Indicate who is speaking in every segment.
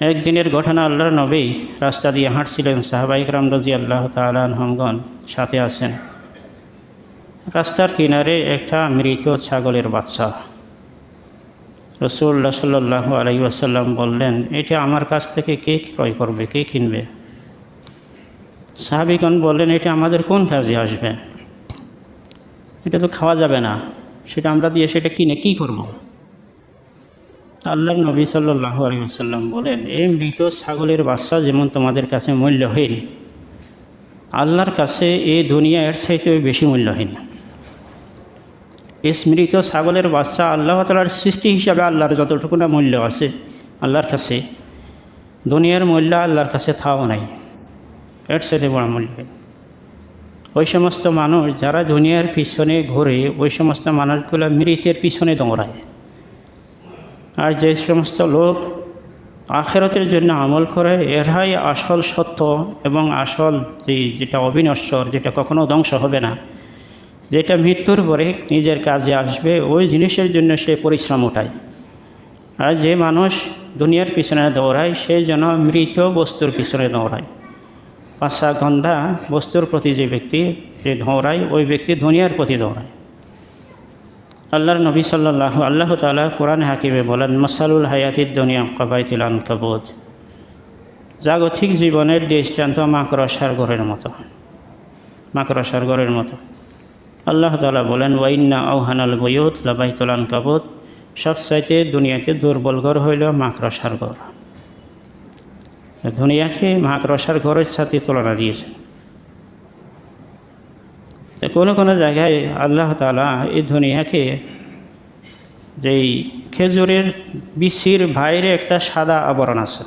Speaker 1: একদিনের ঘটনা, আল্লাহর নবী রাস্তা দিয়ে হাঁটছিলেন, সাহাবায়ে কেরাম রাদিয়াল্লাহু তাআলা আনহুমগণ সাথে আছেন। রাস্তার কিনারে একটা মৃত ছাগলের বাচ্চা। রাসূলুল্লাহ সাল্লাল্লাহু আলাইহি ওয়াসাল্লাম বললেন, এটা আমার কাছ থেকে কে ক্রয় করবে, কে কিনবে? সাহাবীগণ বললেন, এটা আমাদের কোন কাজে আসবে? এটা তো খাওয়া যাবে না, সেটা আমরা দিয়ে সেটা কিনে কী করব? আল্লাহর নবী সাল্লাল্লাহু আলাইহি ওয়াসাল্লাম বলেন, এই মৃত ছাগলের বাচ্চা যেমন তোমাদের কাছে মূল্যহীন, আল্লাহর কাছে এই দুনিয়া এর চাইতেও বেশি মূল্যহীন। এই মৃত ছাগলের বাচ্চা আল্লাহ তাআলার সৃষ্টি হিসাবে আল্লাহর যতটুকু না মূল্য আছে আল্লাহর কাছে, দুনিয়ার মূল্য আল্লাহর কাছে তাও নাই, এর চাইতে বড় মূল্যহীন। ওই সমস্ত মানুষ যারা দুনিয়ার পিছনে ঘুরে, ওই সমস্ত মানুষগুলো মৃতের পিছনে দৌড়ায়। আর যে সমস্ত লোক আখিরাতের জন্য আমল করে, এরাই আসল সত্য এবং আসল যেটা অবিনশ্বর, যেটা কখনো ধ্বংস হবে না, যেটা মৃত্যুর পরে নিজের কাজে আসবে, ওই জিনিসের জন্য সে পরিশ্রম উঠায়। আর যে মানুষ দুনিয়ার পিছনে দৌড়ায়, সেই যেন মৃত বস্তুর পিছনে দৌড়ায়। পাশা গন্ধা বস্তুর প্রতি যে ব্যক্তি যে দৌড়ায়, ওই ব্যক্তি দুনিয়ার প্রতি দৌড়ায়। আল্লাহর নবী আল্লাহ তাআলা কোরআন হাকিমে বলেন, মাসালুল হায়াতিদ দুনিয়া কাবাইতিল আনকাবুত, জাগতিক জীবনের দৃষ্টান্ত মাকড়সার ঘরের মতো, মাকড়সার ঘরের মতো। আল্লাহ তাআলা বলেন, ওয়াইন্না আওহানাল বুয়ুত লাবাইতুল আনকাবুত, সবচাইতে দুনিয়াতে দুর্বল ঘর হইল মাকড়সার ঘর। দুনিয়াকে মাকড়সার ঘরের সাথে তুলনা দিয়েছেন। কোনো কোনো জায়গায় আল্লাহ তাআলা এই দুনিয়াকে যেই খেজুরের বিচির বাইরে একটা সাদা আবরণ আছে,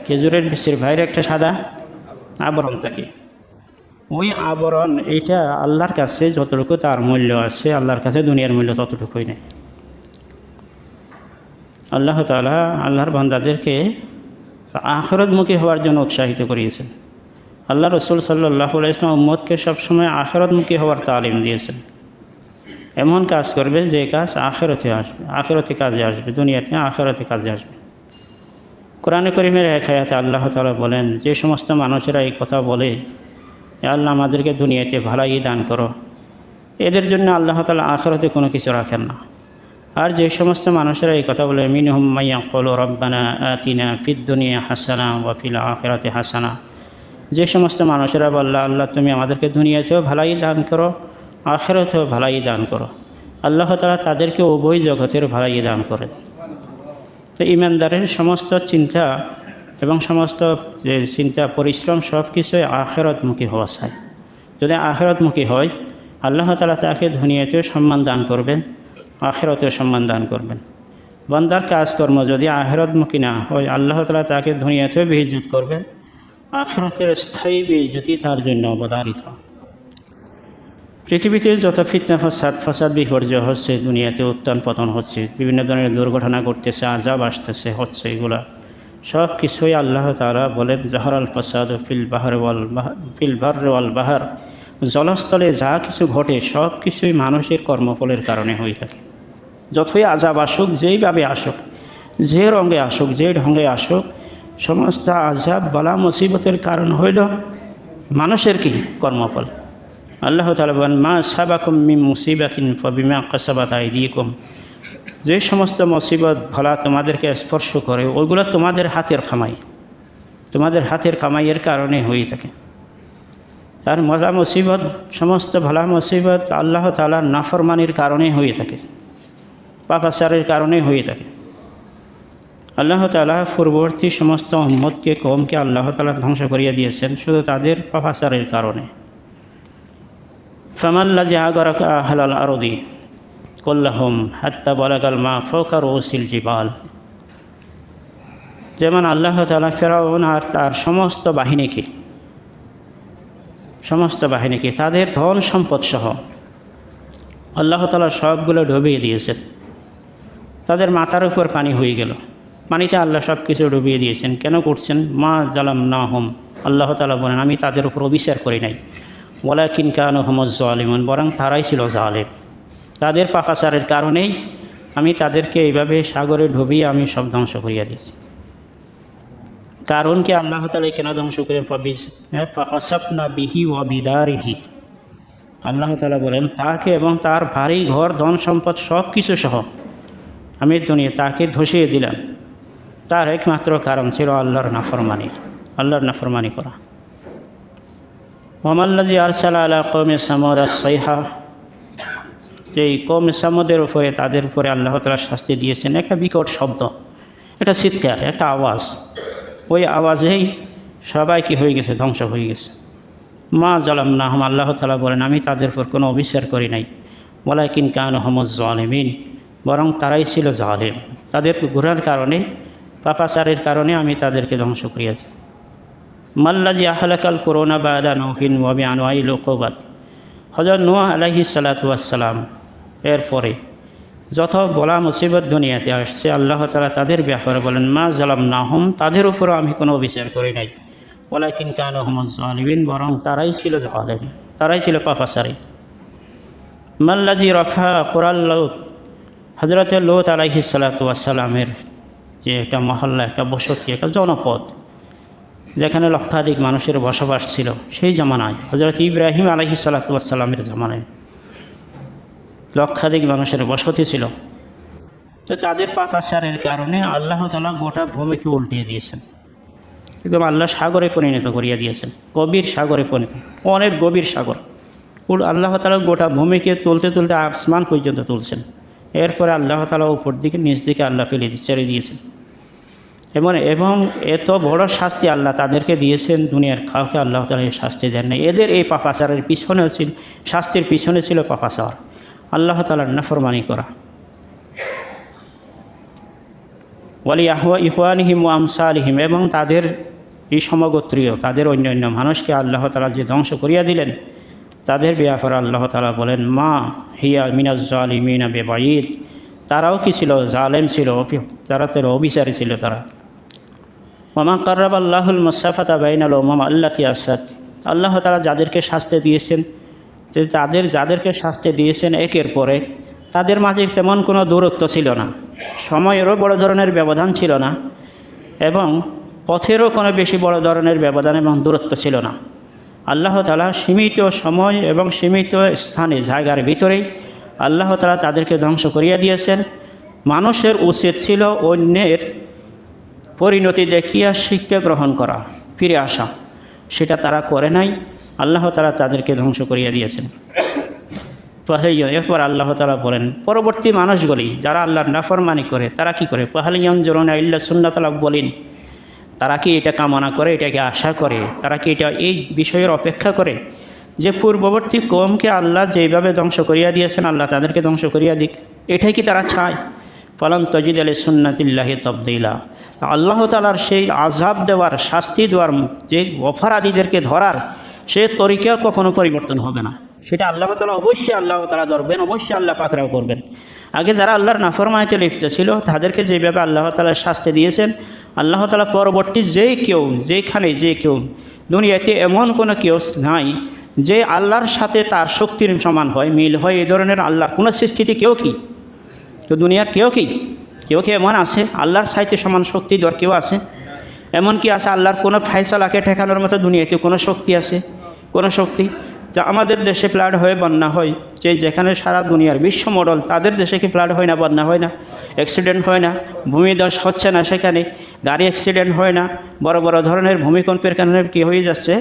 Speaker 1: খেজুরের বিচির বাইরে একটা সাদা আবরণ থাকে, ওই আবরণ এইটা আল্লাহর কাছে যতটুকু তার মূল্য আছে, আল্লাহর কাছে দুনিয়ার মূল্য ততটুকুই নেই। আল্লাহ তাআলা আল্লাহর বান্দাদেরকে আখিরাতমুখী হওয়ার জন্য উৎসাহিত করিয়েছেন। আল্লাহ রাসূল সাল্লাল্লাহু আলাইহি ওয়াসাল্লাম উম্মতকে সবসময় আখিরাতমুখী হওয়ার তালিম দিয়েছেন। এমন কাজ করবে যে কাজ আখিরাতে আসবে, আখিরাতে কাজে আসবে, দুনিয়াতে আখিরাতে কাজে আসবে। কোরআনে কারীমের এক আয়াতে আল্লাহ তাআলা বলেন, যে সমস্ত মানুষেরা এই কথা বলে, আল্লাহ আমাদেরকে দুনিয়াতে ভালাই দান করো, এদের জন্য আল্লাহ তাআলা আখিরাতে কোনো কিছু রাখেন না। আর যে সমস্ত মানুষেরা এই কথা বলে, মিনহুম মাইয়াকুলু রব্বানা আতিনা ফিদ দুনিয়া হাসানা ওয়া ফিল আখিরাতি হাসানা, যে সমস্ত মানুষেরা বলল, আল্লাহ তুমি আমাদেরকে দুনিয়াতেও ভালাই দান করো, আখিরাতেও ভালাই দান করো, আল্লাহ তাআলা তাদেরকে উভয় জগতের ভালাই দান করেন। তো ঈমানদারের সমস্ত চিন্তা এবং সমস্ত যে চিন্তা পরিশ্রম সব কিছুই আখিরাতমুখী হওয়া চাই। যদি আখিরাতমুখী হয়, আল্লাহ তাআলা তাকে দুনিয়াতেও সম্মান দান করবেন, আখিরাতেও সম্মান দান করবেন। বান্দার কাজকর্ম যদি আখিরাতমুখী না হয়, আল্লাহ তাআলা তাকে দুনিয়াতেও বেইজ্জত করবেন, আখিরাতের স্থায়ী বেইজ্জতি তার জন্য অবধারিত। পৃথিবীতে যত ফিতনা ফাসাদ বিপর্যয় হচ্ছে, দুনিয়াতে উত্থান পতন হচ্ছে, বিভিন্ন ধরনের দুর্ঘটনা ঘটতেছে, আযাব আসতেছে, হচ্ছে, এগুলা সব কিছুই আল্লাহ তাআলা বলেন, জাহরাল ফাসাদু ফিল বাররি ওয়াল বাহর, জলস্থলে যা কিছু ঘটে সব কিছুই মানুষের কর্মফলের কারণে হয়ে থাকে। যতই আযাব আসুক, যেইভাবে আসুক, যে রঙে আসুক, যে ঢঙ্গে আসুক, সমস্ত আযাব বালা মুসিবতের কারণ হইল মানুষের কি কর্মফল। আল্লাহ তাআলা বলেন, মা সাবাকুম মিন মুসিবাতিন ফাবিমা কাসাবাত আইদিকুম, যে সমস্ত মুসিবত ভালা তোমাদেরকে স্পর্শ করে, ওইগুলো তোমাদের হাতের কামাই, তোমাদের হাতের কামাইয়ের কারণে হয়ে থাকে। আর ভালা মুসিবত, সমস্ত ভালা মুসিবত আল্লাহ তাআলার নাফরমানির কারণে হয়ে থাকে, পাপাচারের কারণে হয়ে থাকে। আল্লাহ তাআলা পূর্ববর্তী সমস্ত উম্মতকে, কওমকে আল্লাহ তাআলা ধ্বংস করিয়া দিয়েছেন শুধু তাদের পাপাচারের কারণে। ফামাল্লাযী আগারাকা আহলাল আরদি কুল্লাহুম হাত্তা বালাগাল মা ফাওকা রুউসিল জিবাল, যেমন আল্লাহ তাআলা ফিরআউন আর তার সমস্ত বাহিনীকে তাদের ধন সম্পদ সহ আল্লাহ তাআলা সবগুলো ডুবিয়ে দিয়েছেন। তাদের মাথার উপর পানি হয়ে গেল, পানিতে আল্লাহ সব কিছু ডুবিয়ে দিয়েছেন। কেন করছেন? মা জালামনাহুম, আল্লাহ তাআলা বলেন, আমি তাদের উপর অবিচার করি নাই, ওয়ালাকিন কানু হুমুজ জালিমুন, বরং তারাই ছিল জালেম। তাদের পাপাচারের কারণেই আমি তাদেরকে এইভাবে সাগরে ডুবিয়ে আমি সব ধ্বংস করিয়া দিয়েছি। কারণ কি আল্লাহ তাআলা কেন ধ্বংস করেন? ফাখাসাফনা বিহি ওয়া বিদারিহি, আল্লাহ তাআলা বলেন তাকে এবং তার ভারী ঘর ধন সম্পদ সব কিছু সহ আমি দুনিয়া তাকে ধসিয়ে দিলাম। তার একমাত্র কারণ ছিল আল্লাহর নাফরমানি করা। ওয়ামাল্লাযী আরসালা আলা কওমি সামুদ আস-সাইহা, যেই কওমে সামুদের উপরে তাদের উপরে আল্লাহ তাআলা শাস্তি দিয়েছেন একটা বিকট শব্দ, একটা চিৎকার, একটা আওয়াজ। ওই আওয়াজেই সবাই কি হয়ে গেছে? ধ্বংস হয়ে গেছে। মা যালামনাহুম, আল্লাহ তাআলা বলেন আমি তাদের উপর কোনো অবিচার করি নাই। ওয়ালাকিন কানু হুমুজ জালিমিন, বরং তারাই ছিল জালিম। তাদের গুনাহের কারণে, পাপাচারের কারণে আমি তাদেরকে ধ্বংস করিয়াছি। মাল্লাযী আহলাকাল কুরুনা বা'দা নূহিন ওয়া বিআনওয়াইল উকুবাত, হযরত নূহ আলাইহিস সালাতু ওয়াস সালাম এরপরে যত বলা মুসিবত দুনিয়াতে আসছে আল্লাহ তাআলা তাদের ব্যাপারে বলেন মা যালামনাহুম, তাদের উপরও আমি কোনো বিচার করি নাই। ওয়ালাকিন কানু হুমুজ জালিমিন, বরং তারাই ছিল জালিম, তারাই ছিল পাপাচারী। মাল্লাযী রাফা কুরাল লূত, হযরত লূত আলাইহিস সালাতু ওয়াস সালামের যে একটা মহল্লা, একটা বসতি, একটা জনপদ যেখানে লক্ষাধিক মানুষের বসবাস ছিল, সেই জামানায় হযরত ইব্রাহিম আলাইহিস সালাতু ওয়াস সালামের জামানায় লক্ষাধিক মানুষের বসতি ছিল। তো তাদের পাপাচারের কারণে আল্লাহ তাআলা গোটা ভূমিকে উল্টিয়ে দিয়েছেন, একদম আল্লাহ সাগরে পরিণত করিয়া দিয়েছেন, গভীর সাগরে পরিণত, অনেক গভীর সাগর। আল্লাহ তাআলা গোটা ভূমিকে তুলতে তুলতে আসমান পর্যন্ত তুলছেন। এরপরে আল্লাহ তাআলা উপর দিকে নিচ দিকে আল্লাহ ছেড়ে দিয়েছেন। এবং এত বড় শাস্তি আল্লাহ তাদেরকে দিয়েছেন, দুনিয়ার কাউকে আল্লাহ তাআলা এই শাস্তি দেন নাই। এদের এই পাপাচারের পিছনে ছিল, শাস্তির পিছনে ছিল পাপাচার, আল্লাহ তাআলার নাফরমানি করা। ওয়ালি ইখওয়ানিহিম ওয়া আমসালিহিম, এবং তাদের এই সমগোত্রীয়, তাদের অন্য মানুষকে আল্লাহ তাআলা যে ধ্বংস করিয়া দিলেন, তাদের ব্যাপারে আল্লাহ তাআলা বলেন মা হিয়া মিনাজ জালিমিনা বিবাঈদ, তারাও কি ছিল? জালেম ছিল, তারা তারা অবিচারী ছিল তারা। ওমা কাররাবাল্লাহুল মুসাফাতা বাইনাল উমাম আল্লাতী আসাত, আল্লাহ তাআলা যাদেরকে শাস্তি দিয়েছেন, যাদেরকে শাস্তি দিয়েছেন একের পরে, তাদের মাঝে তেমন কোনো দূরত্ব ছিল না, সময়েরও বড় ধরনের ব্যবধান ছিল না, এবং পথেরও কোনো বেশি বড় ধরনের ব্যবধান এবং দূরত্ব ছিল না। আল্লাহ তাআলা সীমিত সময় এবং সীমিত স্থানে, জায়গার ভিতরেই আল্লাহ তাআলা তাদেরকে ধ্বংস করিয়া দিয়েছেন। মানুষের উচিত ছিল অন্যের পরিণতি দেখিয়া শিক্ষা গ্রহণ করা, ফিরে আসা, সেটা তারা করে নাই। আল্লাহ তাআলা তাদেরকে ধ্বংস করিয়া দিয়েছেন। এরপর আল্লাহ তাআলা বলেন পরবর্তী মানুষগুলি যারা আল্লাহর নাফরমানি করে তারা কি করে? ফাহাল ইয়ানজুরুনা ইল্লা সুন্নাতাল আউয়ালিন, তারা কি এটা কামনা করে, এটাকে আশা করে, তারা কি এটা এই বিষয়ের অপেক্ষা করে যে পূর্ববর্তী কওমকে আল্লাহ যেইভাবে ধ্বংস করিয়া দিয়েছেন আল্লাহ তাদেরকে ধ্বংস করিয়া দিক? এটাই কি তারা চায়? ফালান তাজিদা লিসুন্নাতিল্লাহি তাবদীলা, আল্লাহ তাআলার সেই আযাব দেওয়ার, শাস্তি দেওয়ার, যে অপরাধীদেরকে ধরার সে তরিকা কখনো পরিবর্তন হবে না। সেটা আল্লাহ তাআলা অবশ্যই আল্লাহ তাআলা ধরবেন, অবশ্যই আল্লাহ পাকড়াও করবেন। আগে যারা আল্লাহর নাফরমানিতে লিপ্ত ছিল তাদেরকে যেভাবে আল্লাহ তাআলা শাস্তি দিয়েছেন, আল্লাহ তাআলা পরবর্তী যে কেউ দুনিয়াতে এমন কোনো কেউ নাই যে আল্লাহর সাথে তার শক্তির সমান হয়, মিল হয়, এই ধরনের আল্লাহর কোনো সৃষ্টিতে কেউ দুনিয়ার কেউ কি এমন আছে আল্লাহর সাথে সমান শক্তি দেওয়ার কেউ আছে? এমন কি আছে আল্লাহর কোনো ফায়সালাকে ঠেকানোর মতো দুনিয়াতে কোনো শক্তি আছে? কোনো শক্তি? যা আমাদের দেশে ফ্লাড হয়ে বন্যা হয়, যেখানে সারা দুনিয়ার বিশ্ব মডেল, তাদের দেশে কি ফ্লাড হয় না, বন্যা হয় না, অ্যাক্সিডেন্ট হয় না, ভূমিধস হচ্ছে না, সেখানে গাড়ি অ্যাক্সিডেন্ট হয় না, বড় বড় ধরনের ভূমিকম্পের কারণে কী হয়ে যাচ্ছে,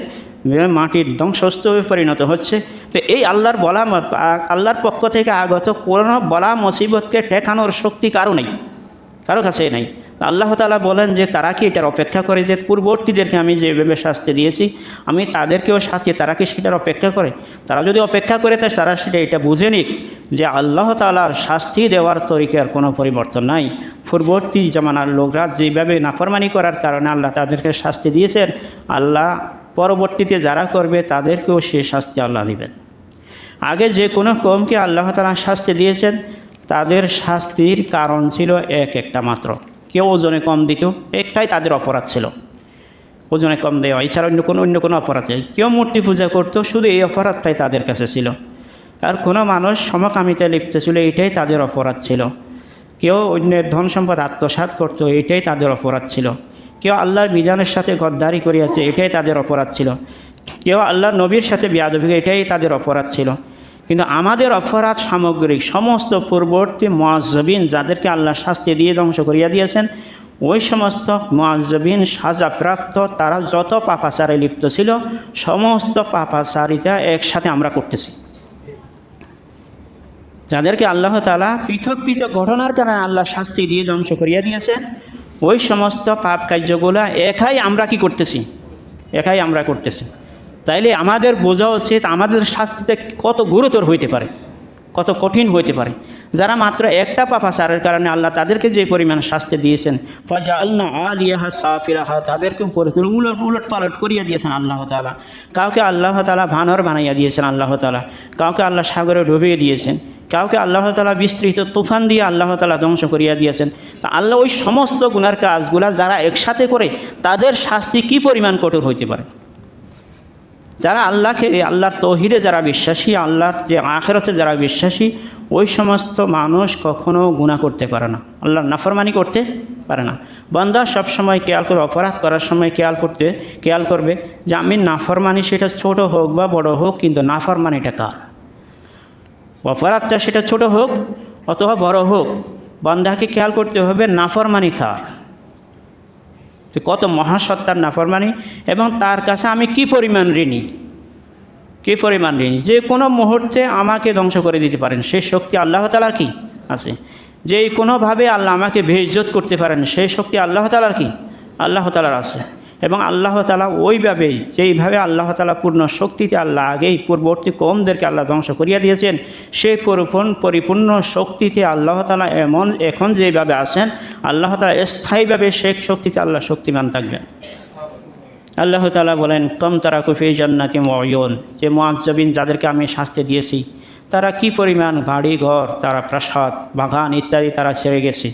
Speaker 1: মাটির ধ্বংসস্তূপে পরিণত হচ্ছে। তো এই আল্লাহর পক্ষ থেকে আগত কোনো বলা মুসিবতকে ঠেকানোর শক্তি কারো কাছে নেই। আল্লাহ তাআলা বলেন যে তারা কি এটার অপেক্ষা করে যে পূর্ববর্তীদেরকে আমি যেভাবে শাস্তি দিয়েছি আমি তাদেরকেও শাস্তি, তারা কি সেটার অপেক্ষা করে? তারা যদি অপেক্ষা করে তারা এটা বুঝে নিক যে আল্লাহ তাআলার শাস্তি দেওয়ার তরিকার কোনো পরিবর্তন নাই। পূর্ববর্তী জামানার লোকরা যেভাবে নাফরমানি করার কারণে আল্লাহ তাদেরকে শাস্তি দিয়েছেন, আল্লাহ পরবর্তীতে যারা করবে তাদেরকেও সে শাস্তি আল্লাহ দিবেন। আগে যে কোনো কওমকে আল্লাহ তাআলা শাস্তি দিয়েছেন তাদের শাস্তির কারণ ছিল একটা মাত্র, কেউ ওজনে কম দিত, একটাই তাদের অপরাধ ছিল, ওজনে কম দেওয়া, এছাড়া অন্য কোনো অপরাধ নেই। কেউ মূর্তি পূজা করতো, শুধু এই অপরাধটাই তাদের কাছে ছিল। আর কোনো মানুষ সমকামিতায় লিপ্ত ছিল, এটাই তাদের অপরাধ ছিল। কেউ অন্যের ধন সম্পদ আত্মসাৎ করতো, এটাই তাদের অপরাধ ছিল। কেউ আল্লাহর বিধানের সাথে গদ্দারি করিয়াছে, এটাই তাদের অপরাধ ছিল। কেউ আল্লাহর নবীর সাথে বেয়াদবি, এটাই তাদের অপরাধ ছিল। কিন্তু আমাদের অপরাধ সামগ্রিক সমস্ত পূর্ববর্তী মুআজ্জাবিন যাদেরকে আল্লাহ শাস্তি দিয়ে ধ্বংস করিয়া দিয়েছেন, ওই সমস্ত মুআজ্জাবিন সাজাপ্রাপ্ত তারা যত পাপাচারে লিপ্ত ছিল, সমস্ত পাপাচারিতা একসাথে আমরা করতেছি। যাদেরকে আল্লাহ তাআলা পৃথক পৃথক ঘটনার কারণে আল্লাহ শাস্তি দিয়ে ধ্বংস করিয়া দিয়েছেন, ওই সমস্ত পাপ কার্যগুলো একাই আমরা কি করতেছি, একাই আমরা করতেছি। তাইলে আমাদের বোঝা উচিত আমাদের শাস্তিতে কত গুরুতর হইতে পারে, কত কঠিন হইতে পারে। যারা মাত্র একটা পাপাচারের কারণে আল্লাহ তাদেরকে যে পরিমাণ শাস্তি দিয়েছেন, ফাজআলনা আলিয়াহা সাফিলাহা, তাদেরকে উপরে উলট পালট করিয়া দিয়েছেন আল্লাহ তাআলা। কাউকে আল্লাহ তাআলা ভানর বানাইয়া দিয়েছেন আল্লাহ তাআলা, কাউকে আল্লাহ সাগরে ডুবিয়ে দিয়েছেন, কাউকে আল্লাহ তাআলা বিস্তৃত তুফান দিয়ে আল্লাহ তাআলা ধ্বংস করিয়া দিয়েছেন। তা আল্লাহ ওই সমস্ত গুনার কাজগুলা যারা একসাথে করে তাদের শাস্তি কি পরিমাণ কঠোর হইতে পারে। যারা আল্লাহকে, আল্লাহর তৌহিদে যারা বিশ্বাসী, আল্লাহর যে আখিরাতে যারা বিশ্বাসী, ওই সমস্ত মানুষ কখনো গুনাহ করতে পারে না, আল্লাহর নাফরমানি করতে পারে না। বান্দা সবসময় খেয়াল করে, অপরাধ করার সময় খেয়াল করবে যে আমি নাফরমানি, সেটা ছোট হোক বা বড় হোক, কিন্তু নাফরমানিটা কার। অপরাধটা সেটা ছোট হোক অথবা বড় হোক, বান্দাকে খেয়াল করতে হবে নাফরমানি কার, কত মহাসত্তার নাফরমানি, এবং তার কাছে আমি কি পরিমাণ ঋণী, কি পরিমাণ ঋণী। যে কোনো মুহূর্তে আমাকে ধ্বংস করে দিতে পারেন, সেই শক্তি আল্লাহ তাআলার কি আছে। যে কোনোভাবে আল্লাহ আমাকে বেইজ্জত করতে পারেন, সেই শক্তি আল্লাহ তাআলার কি, আল্লাহ তাআলার আছে। এবং আল্লাহ তাআলা ওইভাবেই, যেইভাবে আল্লাহ তাআলা পূর্ণ শক্তিতে আল্লাহ আগেই পূর্ববর্তী কওমদেরকে আল্লাহ ধ্বংস করিয়া দিয়েছেন, সেই পরিপূর্ণ শক্তিতে আল্লাহ তাআলা এখন যেভাবে আছেন, আল্লাহ তাআলা স্থায়ীভাবে সেই শক্তিতে আল্লাহ শক্তিমান থাকবেন। আল্লাহ তাআলা বলেন, কম তারাকু ফি জান্নাতিন ওয়া উয়ুন, যে মুআজ্জাবিন যাদেরকে আমি শাস্তি দিয়েছি, তারা কি পরিমাণ বাড়ি ঘর, তারা প্রাসাদ, বাগান ইত্যাদি তারা ছেড়ে গেছে।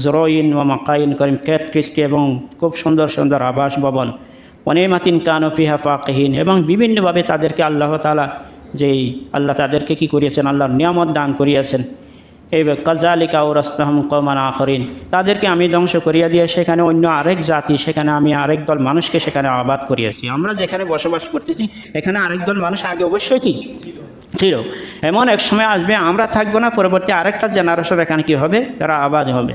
Speaker 1: জরইন ওয়া মাকাইন করিম, কেট কৃষ্টি এবং খুব সুন্দর সুন্দর আবাস ভবন, ওয়ানিমাতিন কানু ফিহা ফাকিহিন, এবং বিভিন্নভাবে তাদেরকে আল্লাহ তাআলা আল্লাহ তাদেরকে কি করিয়েছেন, আল্লাহর নিয়ামত দান করিয়েছেন। এইভাবে কাযালিকা আওরাসনাহুম কওমান আখরিন, তাদেরকে আমি ধ্বংস করিয়া দিয়ে সেখানে অন্য আরেক জাতি, সেখানে আমি আরেক দল মানুষকে সেখানে আবাদ করিয়েছি। আমরা যেখানে বসবাস করতেছি এখানে আরেক দল মানুষ আগে অবশ্যই কি ছিল। এমন এক সময় আসবে আমরা থাকবো না, পরবর্তী আরেকটা জেনারেশন এখানে কী হবে, তারা আবাদ হবে।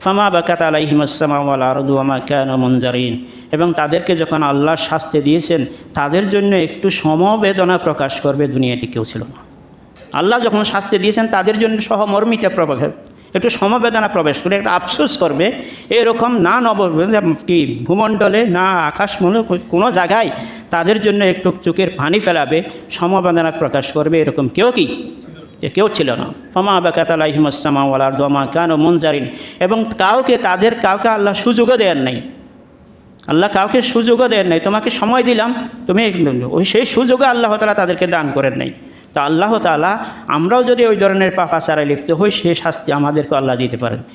Speaker 1: ফামা বাকাত আলাইহিমুস সামাউ ওয়াল আরদু ওয়া মা কানু মুনজারিন, এবং তাদেরকে যখন আল্লাহ শাস্তি দিয়েছেন, তাদের জন্য একটু সমবেদনা প্রকাশ করবে দুনিয়াতে কেউ ছিল না। আল্লাহ যখন শাস্তি দিয়েছেন তাদের জন্য সহমর্মিতা প্রকাশ, একটু সমবেদনা প্রবেশ করে, একটা আফসোস করবে। এরকম না কি ভূমণ্ডলে না আকাশমণ্ডলে কোনো জায়গায় তাদের জন্য একটু চোখের পানি ফেলাবে, সমবেদনা প্রকাশ করবে, এরকম কেউ ছিল না। ফামা বাকাত আলাইহিমুস সামাউ ওয়াল আরদু ওয়া মা কানু মুনজারিন, এবং কাউকে আল্লাহ সুযোগও দেন নাই, আল্লাহ কাউকে সুযোগও দেন নাই। তোমাকে সময় দিলাম, তুমি সেই সুযোগও আল্লাহ তাআলা তাদেরকে দান করেন নাই। তা আল্লাহ তাআলা আমরাও যদি ওই ধরনের পাপাচারে লিপ্ত হই, সেই শাস্তি আমাদেরকে আল্লাহ দিতে পারেন।